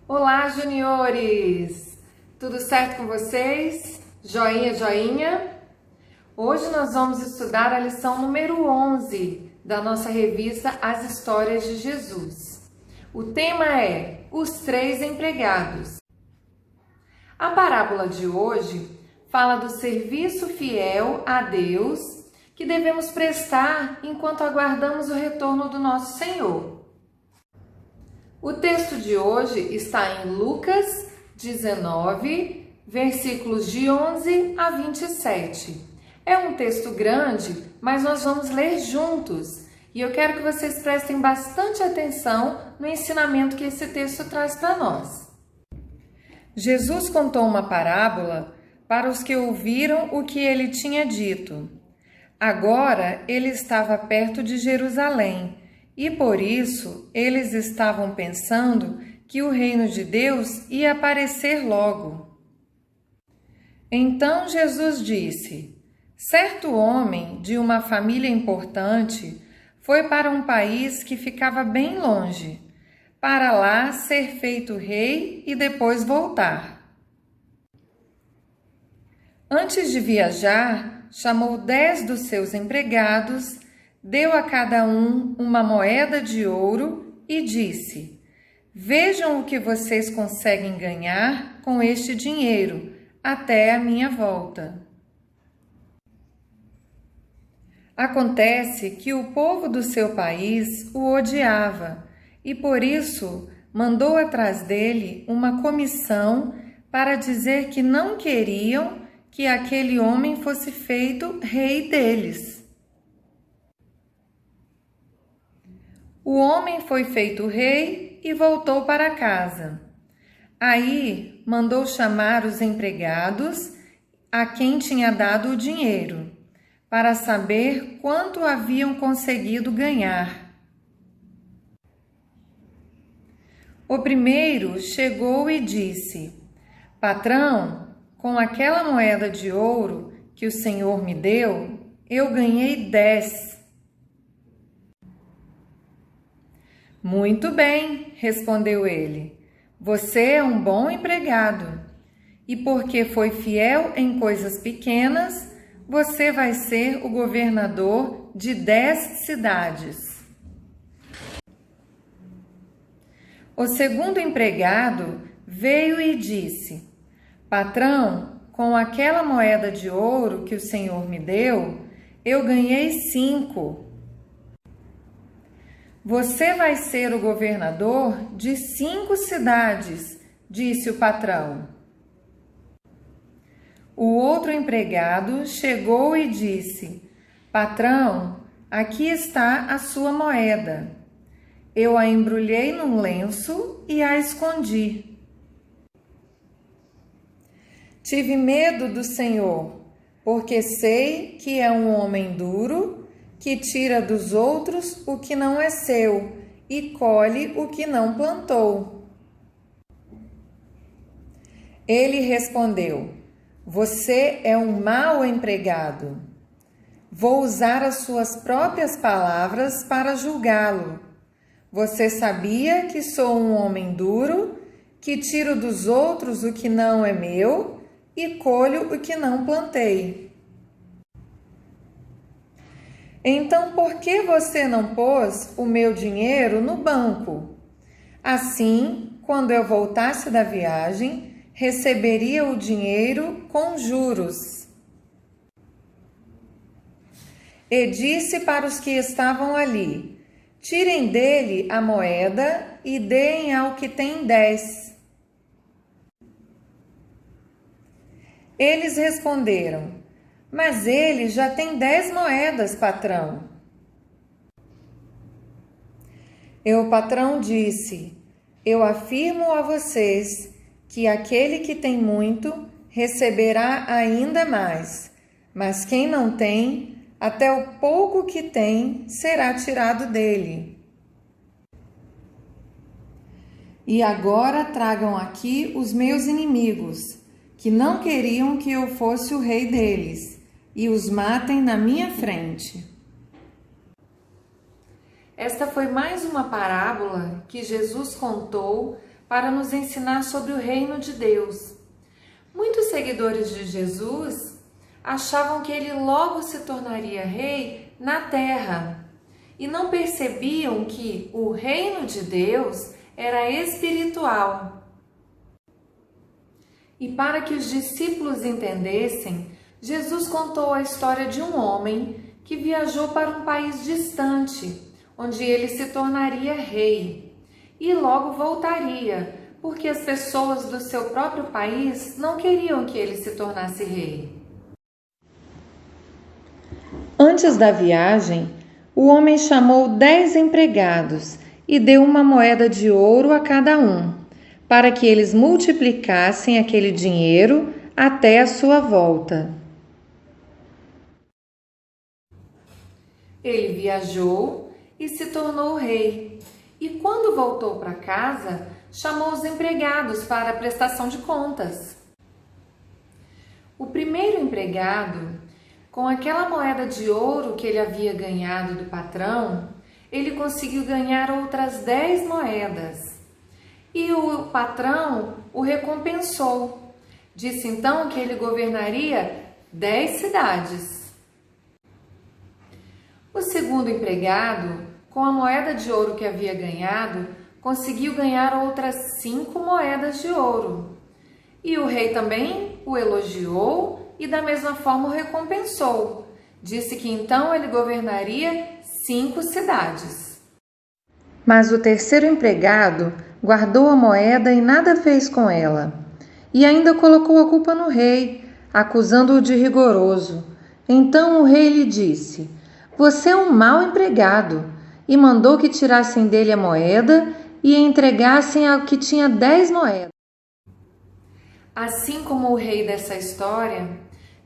Olá, juniores! Tudo certo com vocês? Joinha, joinha? Hoje nós vamos estudar a lição número 11 da nossa revista As Histórias de Jesus. O tema é Os Três Empregados. A parábola de hoje fala do serviço fiel a Deus que devemos prestar enquanto aguardamos o retorno do nosso Senhor. O texto de hoje está em Lucas 19, versículos de 11 a 27. É um texto grande, mas nós vamos ler juntos. E eu quero que vocês prestem bastante atenção no ensinamento que esse texto traz para nós. Jesus contou uma parábola para os que ouviram o que ele tinha dito. Agora ele estava perto de Jerusalém. E por isso eles estavam pensando que o reino de Deus ia aparecer logo. Então Jesus disse: certo homem de uma família importante foi para um país que ficava bem longe, para lá ser feito rei e depois voltar. Antes de viajar, chamou 10 dos seus empregados, deu a cada um uma moeda de ouro e disse: vejam o que vocês conseguem ganhar com este dinheiro até a minha volta. Acontece que o povo do seu país o odiava e por isso mandou atrás dele uma comissão para dizer que não queriam que aquele homem fosse feito rei deles. O homem foi feito rei e voltou para casa. Aí mandou chamar os empregados a quem tinha dado o dinheiro, para saber quanto haviam conseguido ganhar. O primeiro chegou e disse: patrão, com aquela moeda de ouro que o Senhor me deu, eu ganhei 10. Muito bem, respondeu ele. Você é um bom empregado. E porque foi fiel em coisas pequenas, você vai ser o governador de 10 cidades. O segundo empregado veio e disse: patrão, com aquela moeda de ouro que o Senhor me deu, eu ganhei 5. Você vai ser o governador de 5 cidades, disse o patrão. O outro empregado chegou e disse: patrão, aqui está a sua moeda. Eu a embrulhei num lenço e a escondi. Tive medo do Senhor, porque sei que é um homem duro, que tira dos outros o que não é seu e colhe o que não plantou. Ele respondeu: você é um mau empregado. Vou usar as suas próprias palavras para julgá-lo. Você sabia que sou um homem duro, que tiro dos outros o que não é meu e colho o que não plantei. Então, por que você não pôs o meu dinheiro no banco? Assim, quando eu voltasse da viagem, receberia o dinheiro com juros. E disse para os que estavam ali: tirem dele a moeda e deem ao que tem 10. Eles responderam: mas ele já tem 10 moedas, patrão. E o patrão disse: eu afirmo a vocês que aquele que tem muito receberá ainda mais, mas quem não tem, até o pouco que tem será tirado dele. E agora tragam aqui os meus inimigos, que não queriam que eu fosse o rei deles, e os matem na minha frente. Esta foi mais uma parábola que Jesus contou para nos ensinar sobre o reino de Deus. Muitos seguidores de Jesus achavam que ele logo se tornaria rei na terra e não percebiam que o reino de Deus era espiritual. E para que os discípulos entendessem, Jesus contou a história de um homem que viajou para um país distante, onde ele se tornaria rei e logo voltaria, porque as pessoas do seu próprio país não queriam que ele se tornasse rei. Antes da viagem, o homem chamou 10 empregados e deu uma moeda de ouro a cada um, para que eles multiplicassem aquele dinheiro até a sua volta. Ele viajou e se tornou rei, e quando voltou para casa, chamou os empregados para a prestação de contas. O primeiro empregado, com aquela moeda de ouro que ele havia ganhado do patrão, ele conseguiu ganhar outras 10 moedas. E o patrão o recompensou. Disse então que ele governaria 10 cidades. O segundo empregado, com a moeda de ouro que havia ganhado, conseguiu ganhar outras 5 moedas de ouro. E o rei também o elogiou e da mesma forma o recompensou. Disse que então ele governaria 5 cidades. Mas o terceiro empregado guardou a moeda e nada fez com ela. E ainda colocou a culpa no rei, acusando-o de rigoroso. Então o rei lhe disse: "Você é um mau empregado", e mandou que tirassem dele a moeda e a entregassem ao que tinha 10 moedas. Assim como o rei dessa história,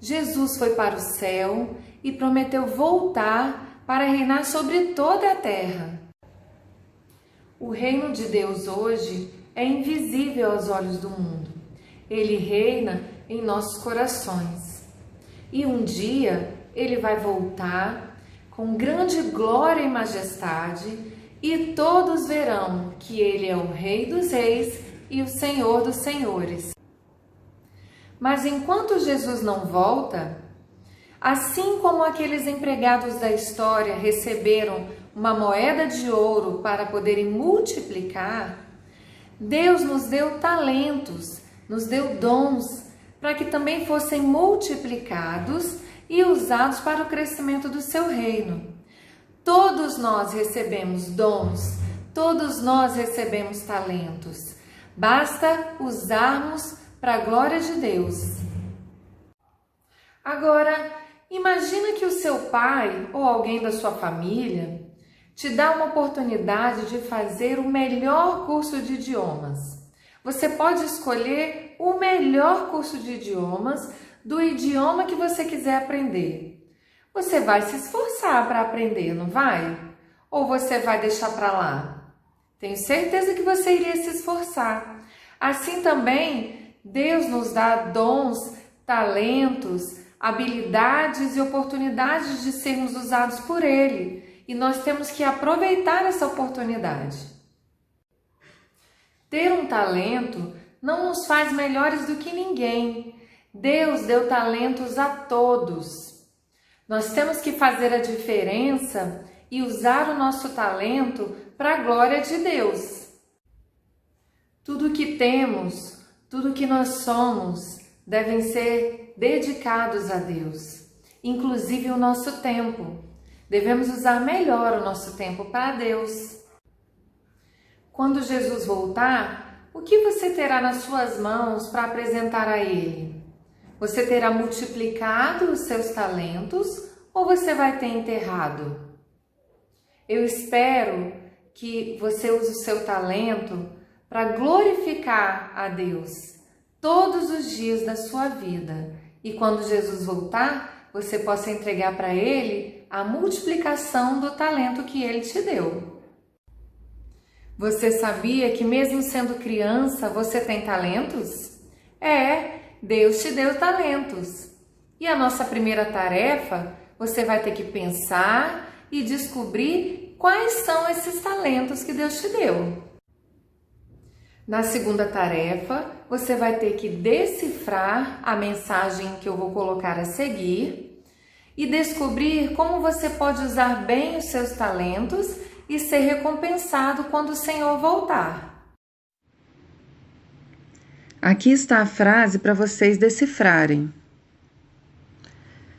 Jesus foi para o céu e prometeu voltar para reinar sobre toda a terra. O reino de Deus hoje é invisível aos olhos do mundo. Ele reina em nossos corações. E um dia ele vai voltar com grande glória e majestade, e todos verão que ele é o Rei dos Reis e o Senhor dos Senhores. Mas enquanto Jesus não volta, assim como aqueles empregados da história receberam uma moeda de ouro para poderem multiplicar, Deus nos deu talentos, nos deu dons, para que também fossem multiplicados e usados para o crescimento do seu reino. Todos nós recebemos dons, todos nós recebemos talentos. Basta usarmos para a glória de Deus. Agora, imagina que o seu pai ou alguém da sua família te dá uma oportunidade de fazer o melhor curso de idiomas. Você pode escolher o melhor curso de idiomas do idioma que você quiser aprender. Você vai se esforçar para aprender, não vai? Ou você vai deixar para lá? Tenho certeza que você iria se esforçar. Assim também, Deus nos dá dons, talentos, habilidades e oportunidades de sermos usados por Ele. E nós temos que aproveitar essa oportunidade. Ter um talento não nos faz melhores do que ninguém. Deus deu talentos a todos. Nós temos que fazer a diferença e usar o nosso talento para a glória de Deus. Tudo que temos, tudo que nós somos, devem ser dedicados a Deus, inclusive o nosso tempo. Devemos usar melhor o nosso tempo para Deus. Quando Jesus voltar, o que você terá nas suas mãos para apresentar a Ele? Você terá multiplicado os seus talentos ou você vai ter enterrado? Eu espero que você use o seu talento para glorificar a Deus todos os dias da sua vida. E quando Jesus voltar, você possa entregar para Ele a multiplicação do talento que Ele te deu. Você sabia que mesmo sendo criança, você tem talentos? Deus te deu talentos. E a nossa primeira tarefa, você vai ter que pensar e descobrir quais são esses talentos que Deus te deu. Na segunda tarefa, você vai ter que decifrar a mensagem que eu vou colocar a seguir e descobrir como você pode usar bem os seus talentos e ser recompensado quando o Senhor voltar. Aqui está a frase para vocês decifrarem.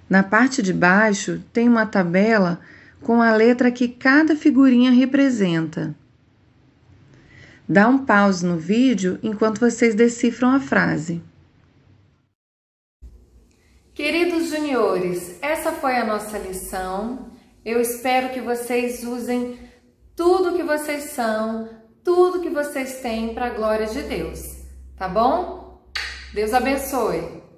Na parte de baixo tem uma tabela com a letra que cada figurinha representa. Dá um pause no vídeo enquanto vocês decifram a frase. Queridos juniores, essa foi a nossa lição. Eu espero que vocês usem tudo que vocês são, tudo que vocês têm para a glória de Deus, tá bom? Deus abençoe!